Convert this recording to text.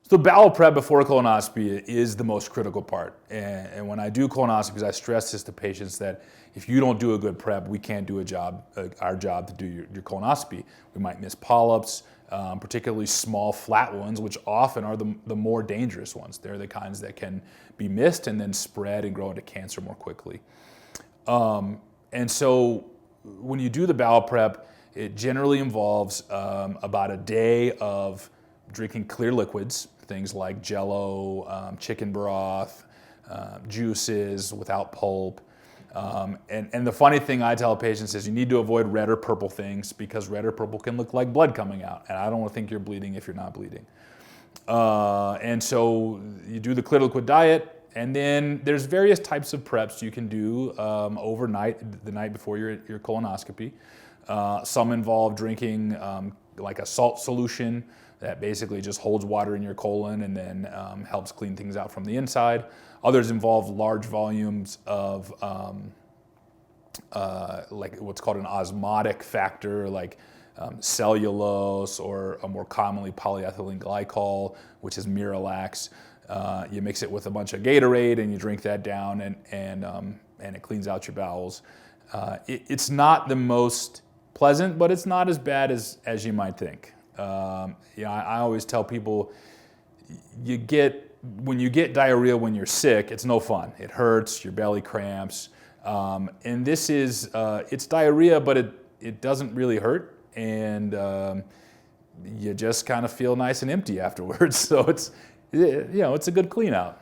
So bowel prep before colonoscopy is the most critical part. And when I do colonoscopies, I stress this to patients that if you don't do a good prep, we can't do our job to do your colonoscopy. We might miss polyps, particularly small flat ones, which often are the more dangerous ones. They're the kinds that can be missed and then spread and grow into cancer more quickly. And so when you do the bowel prep, it generally involves about a day of drinking clear liquids, things like Jello, chicken broth, juices without pulp. And the funny thing I tell patients is you need to avoid red or purple things because red or purple can look like blood coming out. And I don't want to think you're bleeding if you're not bleeding. And so you do the clear liquid diet, and then there's various types of preps you can do overnight, the night before your colonoscopy. Some involve drinking like a salt solution that basically just holds water in your colon and then helps clean things out from the inside. Others involve large volumes of like what's called an osmotic factor, like cellulose, or more commonly polyethylene glycol, which is Miralax. You mix it with a bunch of Gatorade and you drink that down, and it cleans out your bowels. It's not the most pleasant, but it's not as bad as you might think. I always tell people, when you get diarrhea when you're sick, it's no fun. It hurts, your belly cramps, and this is it's diarrhea, but it doesn't really hurt, and you just kind of feel nice and empty afterwards. So it's a good clean out.